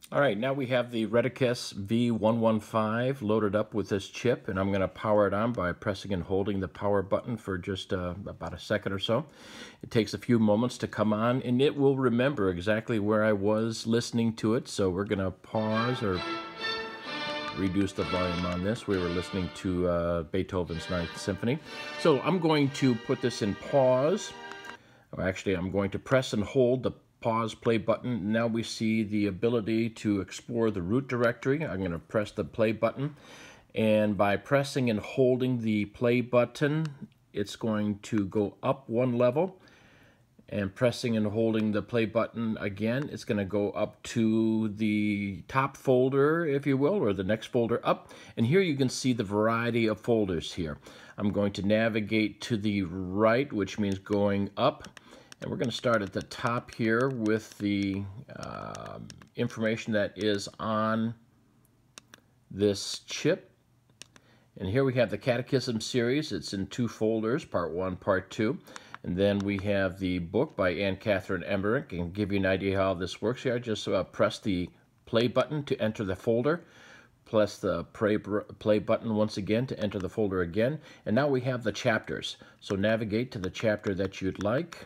All right, now we have the Retekess V115 loaded up with this chip, and I'm going to power it on by pressing and holding the power button for just about a second or so. It takes a few moments to come on, and it will remember exactly where I was listening to it, so we're going to pause or reduce the volume on this. We were listening to Beethoven's Ninth Symphony. So I'm going to put this in pause. Or actually, I'm going to press and hold the pause play button. Now we see the ability to explore the root directory. I'm going to press the play button, and by pressing and holding the play button, it's going to go up one level, and pressing and holding the play button again, it's going to go up to the top folder, if you will, or the next folder up. And here you can see the variety of folders here. I'm going to navigate to the right, which means going up. And we're going to start at the top here with the information that is on this chip. And here we have the Catechism series. It's in two folders, part 1, part 2. And then we have the book by Anne Catherine Emmerich. And give you an idea how this works here, just press the play button to enter the folder. Press the play button once again to enter the folder again. And now we have the chapters. So navigate to the chapter that you'd like,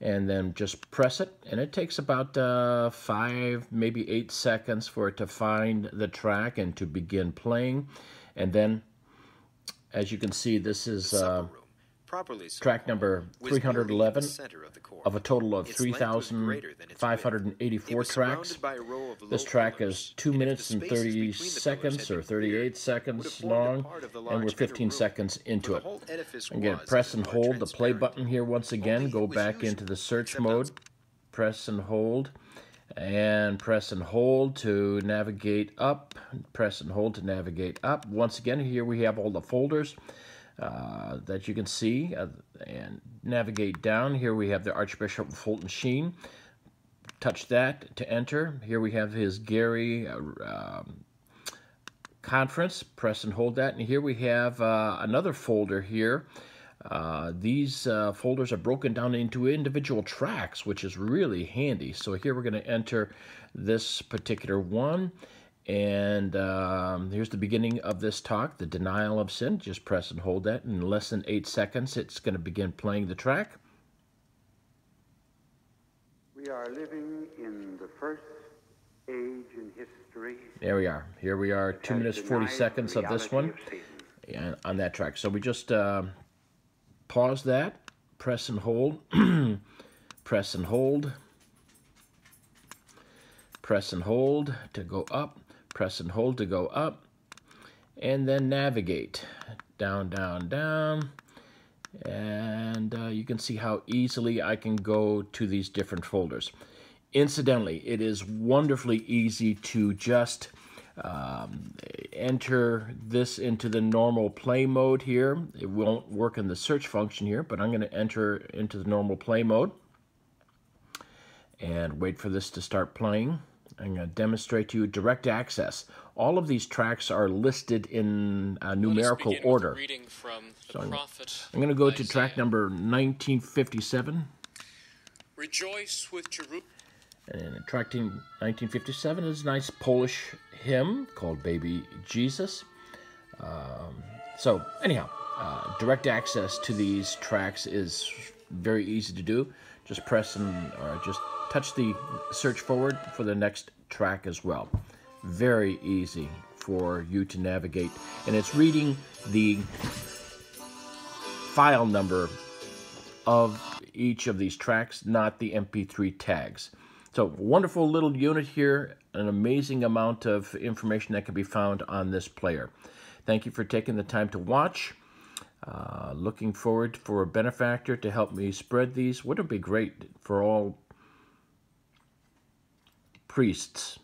and then just press it, and it takes about 5, maybe 8 seconds for it to find the track and to begin playing. And then, as you can see, this is track number 311 of a total of 3,584 tracks. This track is 2 minutes and 30 seconds or 38 seconds long, and we're 15 seconds into it. Again, press and hold the play button here once again. Go back into the search mode. Press and hold. And press and hold to navigate up. Press and hold to navigate up. Once again, here we have all the folders that you can see, and navigate down. Here we have the Archbishop of Fulton Sheen. Touch that to enter. Here we have his Gary conference. Press and hold that. And here we have another folder here. These folders are broken down into individual tracks, which is really handy. So here we're going to enter this particular one. And here's the beginning of this talk, the denial of sin. Just press and hold that. In less than 8 seconds, it's going to begin playing the track. We are living in the first age in history. There we are. Here we are, 2 minutes, 40 seconds of this one and on that track. So we just pause that, press and hold, press and hold, press and hold to go up, press and hold to go up, and then navigate down, down, down. And you can see how easily I can go to these different folders. Incidentally, it is wonderfully easy to just enter this into the normal play mode here. It won't work in the search function here, but I'm going to enter into the normal play mode and wait for this to start playing. I'm going to demonstrate to you direct access. All of these tracks are listed in numerical order. So I'm going to go to track number 1957. Rejoice with Jerusalem. And track 1957 is a nice Polish hymn called Baby Jesus. So anyhow, direct access to these tracks is very easy to do. Just press or just touch the search forward for the next track as well. Very easy for you to navigate. And it's reading the file number of each of these tracks, not the MP3 tags. So wonderful little unit here, an amazing amount of information that can be found on this player. Thank you for taking the time to watch. Looking forward for a benefactor to help me spread these. Wouldn't it be great for all priests,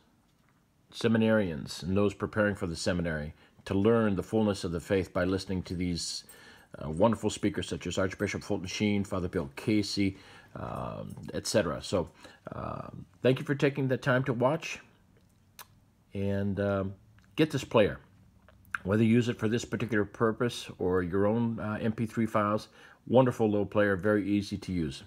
seminarians, and those preparing for the seminary to learn the fullness of the faith by listening to these wonderful speakers such as Archbishop Fulton Sheen, Father Bill Casey, etc. So thank you for taking the time to watch, and get this player. Whether you use it for this particular purpose or your own MP3 files, wonderful little player, very easy to use.